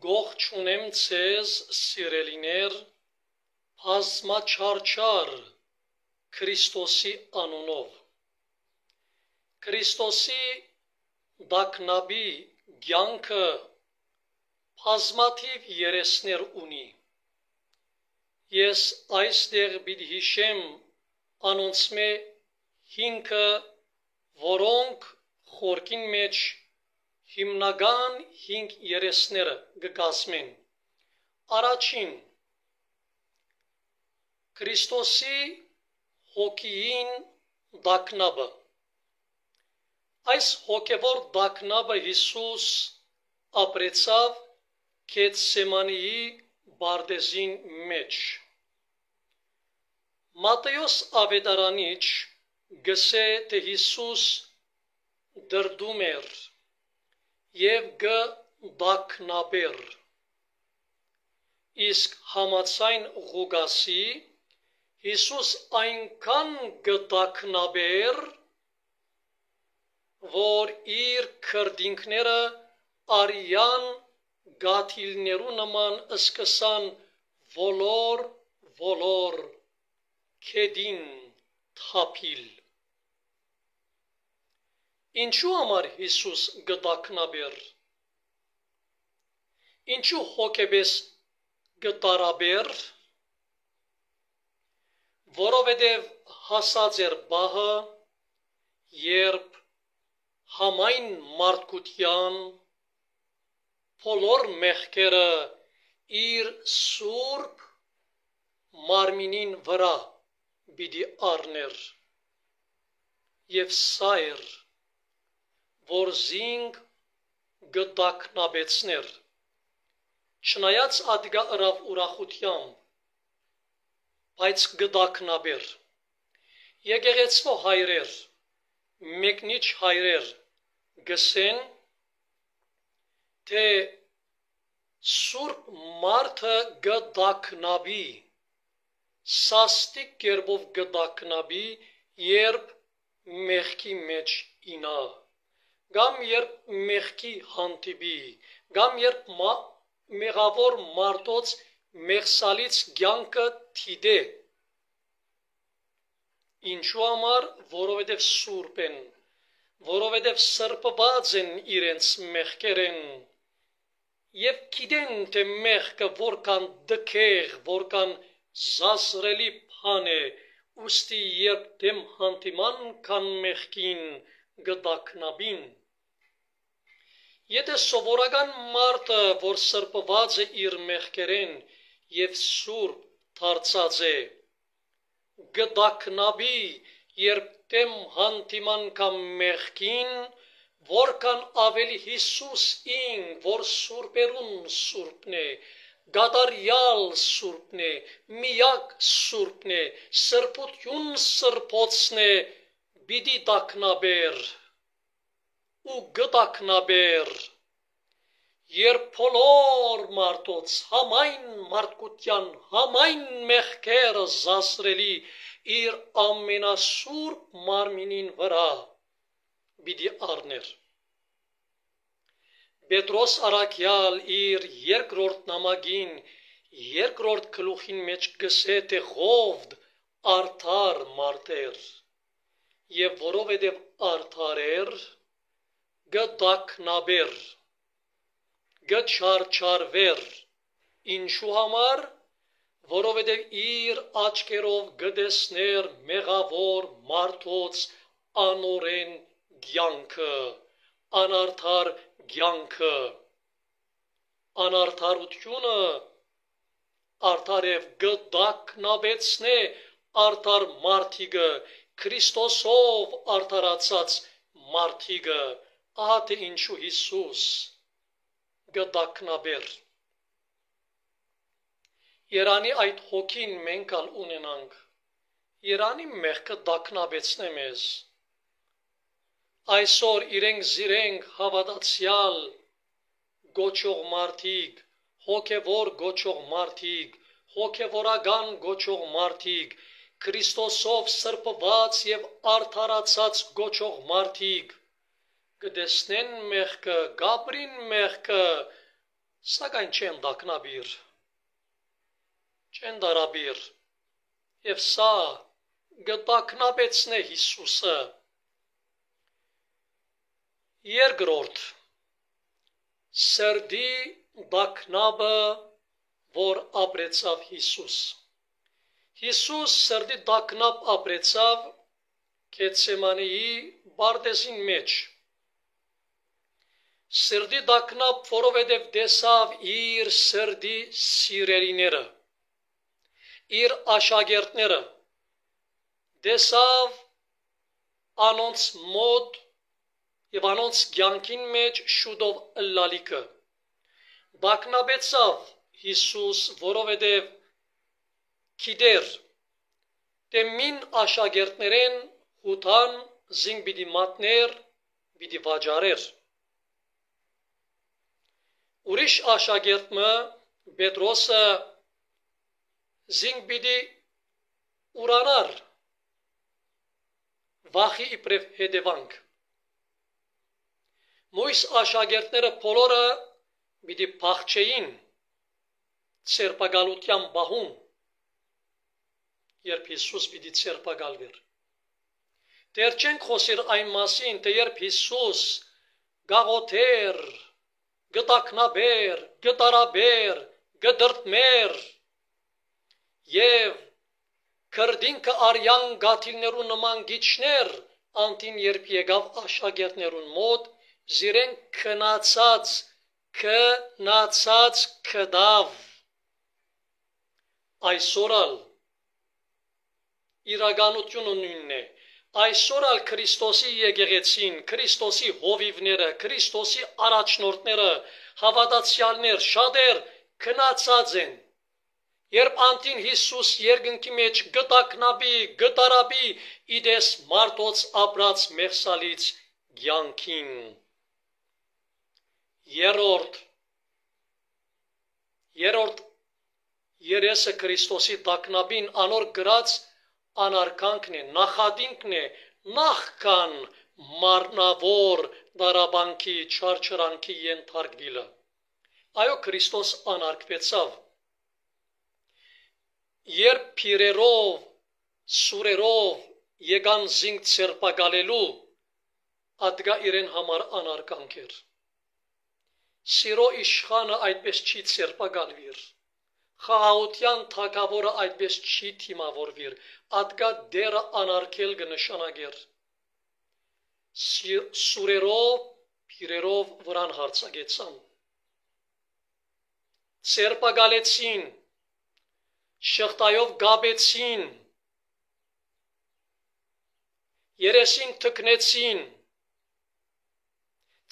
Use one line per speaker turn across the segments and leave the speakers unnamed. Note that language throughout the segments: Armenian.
Գողջունեմ ձեզ, սիրելիներ, բազմաչարչար Քրիստոսի անունով։ Քրիստոսի դակնաբի կյանքը բազմաթիվ երեսներ ունի։ Ես այստեղ պիտի հիշեմ անոնցմե 5-ը, որոնք խորքին մեջ հիմնական 5 երեսները կկազմեն։ Առաջին, Քրիստոսի հոգիին դակնաբը։ Այս հոգևոր դակնաբը Հիսուս ապրեցավ Գեթսեմանեի բարտեզին մեջ։ Մատթեոս ավետարանիչ գսե թե Հիսուս դրդում էր և գդակնաբեր, իսկ համաձայն Ղուկասի Հիսուս այնքան գդակնաբեր, որ իր քրդինքները արյան գաթիլներու նման սկսան ոլոր քեդին թափիլ։ Ինչու համար Հիսուս գդակնաբեր։ Ինչու հոգեպես գտարաբեր։ Որովհետև հասած էր բահը, երբ համայն մարդկության բոլոր մեղքերը իր սուրբ մարմինին վրա պիտի առներ, և սա էր, որ զինք գդակնաբեցներ, չնայած ադգա ըրավ ուրախությամբ, բայց գդակնաբեր։ Եկեղեցվո հայրեր, մեկնիչ հայրեր գսեն, թե սուրբ մարդը գդակնաբի, սաստիկ կերպով գդակնաբի, երբ մեղքի մեջ ինա, կամ երբ մեղքի հանդիպի, կամ երբ մեղավոր մարդոց մեղսալից կյանքը թիդե։ Ինչու համար։ Որովհետև սուրբ են, որովհետև սրբված են իրենց մեղքերեն, և գիտեն, թե մեղքը որքան դքեղ, որքան զազրելի բան է, ուստի երբ դեմ հանդիման քան մեղքին գդակնաբին։ Եթե սովորական մարդը, որ սրբված է իր մեղքերեն և սուրբ դարձած է, գդակնաբի, երբ դեմ հանդիման կամ մեղքին, որքան ավելի Հիսուս ինք, որ սուրբերուն սուրբն է, գադարյալ սուրբն է, միակ սուրբն է, սրբություն սրբոցն է, պիտի դակնաբեր ու գդակնաբեր, երբ բոլոր մարդոց համայն մարդկության համայն մեղքերը զասրելի իր ամենասուրբ մարմինին վրա պիտի առներ։ Պետրոս առաքյալ իր երկրորդ նամակին երկրորդ գլուխին մեջ գսե թե Ղովդ արդար մարդ էր, և որովհետև արդար էր, գդակնաբեր, գչարչարվեր։ Ինչու համար։ Որովհետև իր աչքերով գտեսներ մեղավոր մարդոց անօրեն կյանքը, անարդար կյանքը։ Անարդարությունը արդարև գդակնաբեցնե արդար մարդիկը, Քրիստոսով արդարացած մարդիկը։ Ահա թե ինչու Հիսուս գդակնաբեր։ Երանի այդ հոգին մենք ալ ունենանք, երանի մեղքը դակնաբեցնե մեզ։ Այսօր իրենք զիրենք հավատացյալ գոչող մարդիկ, հոգևոր գոչող մարդիկ, հոգևորական գոչող մարդիկ, Քրիստոսով սրբված և արդարացած գոչող մարդիկ, կտեսնեն մեղքը, գաբրին մեղքը, սակայն չեն դակնաբիր, չեն դարաբիր, և սա գտակնաբեցնե Հիսուսը։ Երկրորդ, սրդի դակնաբը, որ ապրեցավ Հիսուս։ Հիսուս սրդի դակնապ ապրեցավ Գեթսեմանեի բարտեզին մեջ։ Սրդի դակնապ, որովհետև տեսավ իր սրդի սիրելիները, իր աշակերտները, տեսավ անոնց մոտ և անոնց կյանքին մեջ շուտով ըլլալիքը։ Դակնաբեցավ Հիսուս, որովհետև գիտեր, թե մին աշակերտներեն հութան զինք պիտի մատներ, պիտի վաճառեր։ Ուրիշ աշակերտը Պետրոսը զինք պիտի ուրանար, վախի իբրև հետևանք։ Մույս աշակերտները բոլորը պիտի փախչեին ցերպակալության բահում, երբ Հիսուս պիտի ցերպակալվեր։ Դեռ չենք խոսիր այն մասին, թե երբ Հիսուս գաղութեր, գտակնաբեր, գտարաբեր, գդրտմեր և քրդինքը արյան գաթիլներու նման գիչներ, անտին երբ եկավ աշակերտներուն մոտ, զիրեն քնացած կդավ։ Այսօրալ իրականությունը նույնն է։ Այսօրալ Քրիստոսի եկեղեցին, Քրիստոսի հովիվները, Քրիստոսի առաջնորդները, հավատացյալներ շատեր քնացած են։ Երբ անտին Հիսուս երկնքի մեջ գտակնաբի, գտարաբի, իդես մարդոց ապրած մեղսալից կյանքին։ Երորդ երեսը Քրիստոսի դակնաբին անոր գրած անարկանքն է, նախադինքն է, նախքան մարմնավոր դարաբանքի չարչարանքի ենթարկվելը։ Այո, Քրիստոս անարգվեցավ։ Երբ փիրերով, սուրերով եկան զինք ցերպակալելու, ադգա իրեն համար անարկանք էր։ Սիրո իշխանը այդպես չի ցերպակալվիր, խաղաղության թագավորը այդպես չի թիմավորվիր, ադգա դերը անարգել կնշանակեր։ Սուրերով, փիրերով վրան հարցակեցան, ցերպակալեցին, շղթայով գաբեցին, երեսին թքնեցին,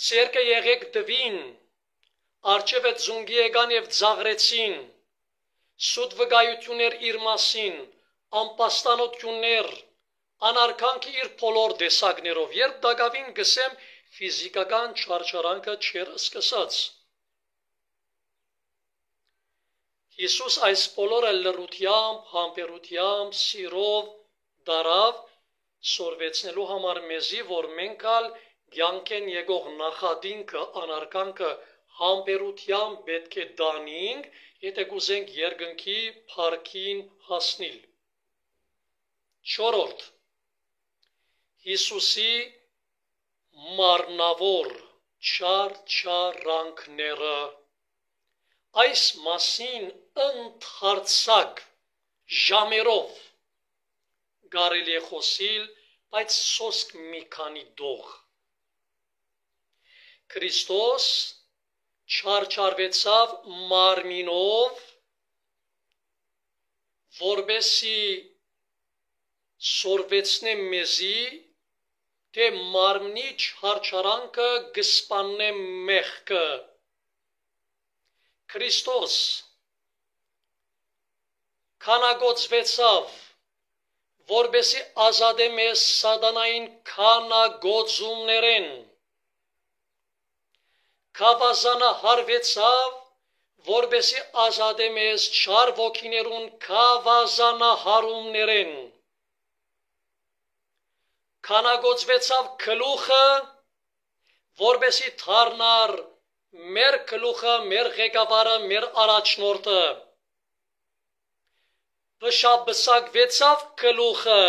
ցերկը եղեք դվին, արջևը ձունգի եկան և ձաղրեցին, սուտ վկայություններ իր մասին, ամպաստանություններ, անարկանքի իր բոլոր տեսակներով, երբ դակավին գսեմ ֆիզիկական չարչարանքը չեր սկսած։ Հիսուս այս բոլորը լռությամբ, համբերությամբ, սիրով դարավ, սորվեցնելու համար մեզի, որ մենք ալ կյանքեն եկող նախադինքը, անարկանքը համբերությամբ պետք է դանենք, եթե կուզենք երկնքի փառքին հասնել։ Չորրորդ, Հիսուսի մարմնավոր չարչարանքները։ Այս մասին ընդհարցակ ժամերով կարելի է խոսիլ, բայց սոսկ մի քանի դող։ Քրիստոս չարչարվեցավ մարմինով, որբեսի սորվեցնե մեզի, թե մարմնի չարչարանքը գսպաննե մեղքը։ Քրիստոս քանագործվեցավ, որբեսի ազատե մեզ սատանային քանագործումներեն, քավազանահարվեցավ, որբեսի ազատե մեզ չար ոգիներուն քավազանահարումներեն, քանագործվեցավ գլուխը, որբեսի դառնար մեր գլուխը, մեր ղեկավարը, մեր առաջնորդը։ Բշաբսակվեցավ գլուխը,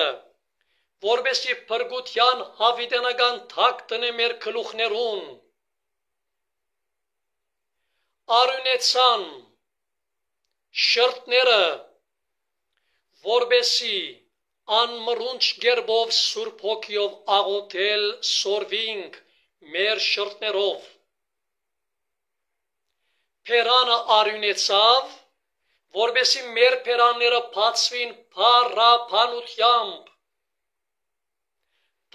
որպեսզի փրկության հավիտենական թակ տնե մեր գլուխներուն։ Արյունեցան շրթները, որպեսզի անմռունչ գերբով Սուրբ Հոգիով աղոթել սորվինք մեր շրթներով։ Փերանը արյունեցավ, որպեսզի մեր փերանները բացվին փառաբանությամբ։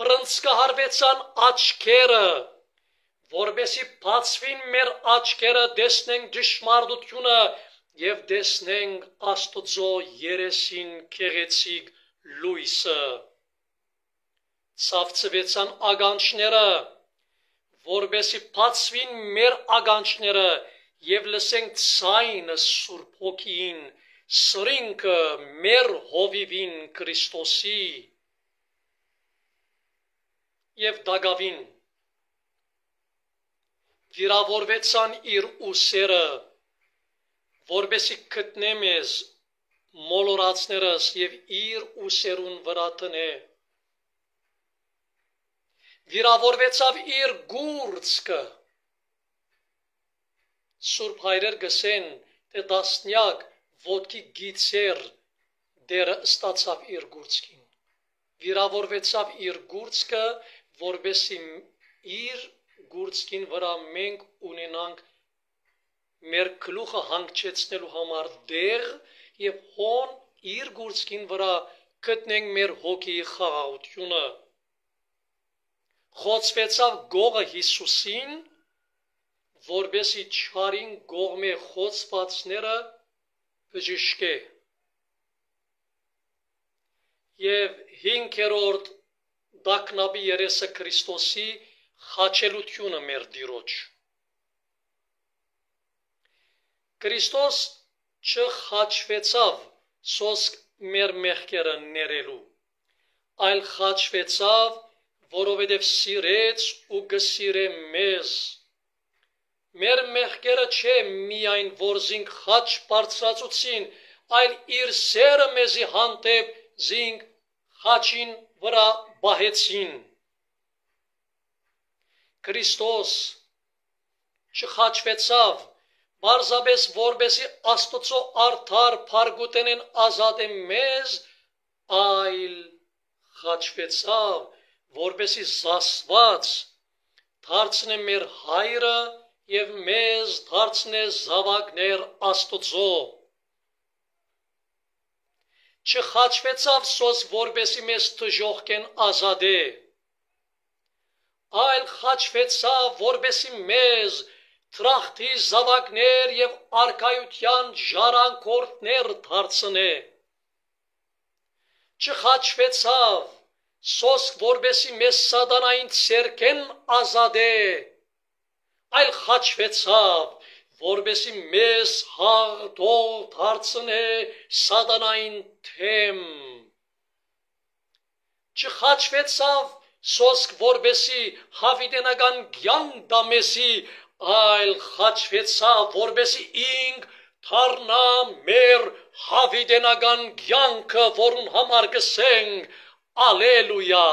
Բռնցքահարվեցան աչքերը, որպեսզի բացվին մեր աչքերը, տեսնենք ճշմարտությունը և տեսնենք Աստծո երեսին գեղեցիկ լույսը։ Ցավցվեցան ականջները, որպեսզի բացվին մեր ականջները և լսենք ձայնը Սուրբ Հոգին, սրինքը մեր հովիվին Քրիստոսի։ Եվ դագավին վիրավորվեցան իր ուսերը, որպեսզի գտնե մեզ մոլորածներս և իր ուսերուն վրա տնե։ Վիրավորվեցավ իր գուրծքը։ Սուրբ հայրեր գսեն, թե տասնյակ ոտքի գիծեր դերը ստացավ իր գուրծքին։ Վիրավորվեցավ իր գուրծքը, որպեսզի իր գուրծքին վրա մենք ունենանք մեր գլուխը հանգչեցնելու համար դեղ և հոն իր գուրծքին վրա գտնենք մեր հոգիի խաղաղությունը։ Խոցվեցավ գողը Հիսուսին, որպեսզի չարին կողմե խոցվածները բժշկե։ Եվ հինգերորդ տագնապի երեսը Քրիստոսի խաչելությունը մեր Տիրոջ։ Քրիստոս չխաչվեցավ սոսկ մեր մեղքերը ներելու, այլ խաչվեցավ, որովհետև սիրեց ու կսիրե մեզ։ Մեր մեղքերը չէ միայն որ զինք խաչ բարձրացուցին, այլ իր սերը մեզի հանդեպ զինք խաչին վրա բահեցին։ Քրիստոս չխաչվեցավ պարզապես որպեսզի Աստծո արդար փառքութենեն ազատե մեզ, այլ խաչվեցավ որպեսզի զասված դարձնե մեր հայրը և մեզ դարձնե զավակներ Աստծո։ Չխաչվեցավ սոս որպեսզի մեզ դժոխքեն ազատե, այլ խաչվեցավ որպեսզի մեզ թրախտի զավակներ և արքայության ժառանգորդներ դարձնե։ Չխաչվեցավ սոսկ որպեսզի մեզ սատանային ցերքեն ազատե, այլ խաչվեցավ որպեսզի մեզ հաղթող դարձնե սատանային թեմ։ Չխաչվեցավ սոսկ որպեսզի հավիտենական կյանք տա մեզի, այլ խաչվեցավ որպեսզի ինք դառնա մեր հավիտենական կյանքը, որուն համար կսենք Ալելույա։